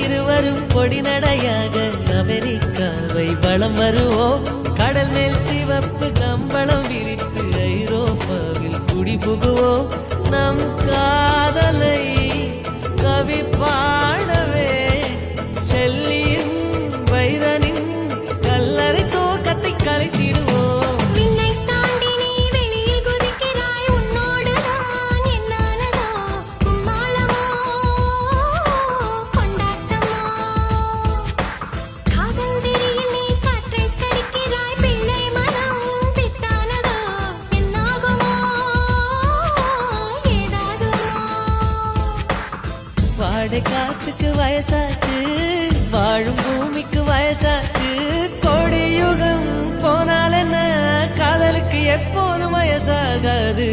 இருவரும் பொடி நடையாக அமெரிக்காவை வலம் வருவோம். கடல் மேல் சிவப்பு கம்பளம் விரித்து ஐரோப்பாவில் குடிபுகுவோம். நம் காதலை கவி பாடவே செல்லியின் வைரனின் கல்லறை தோக்கத்தை கலைத்திடுவோம். வாடை காற்றுக்கு வயசாச்சு, வாழும் பூமிக்கு வயசாச்சு. கொடியுகம் போனால் என்ன, காதலுக்கு எப்போதும் வயசாகாது.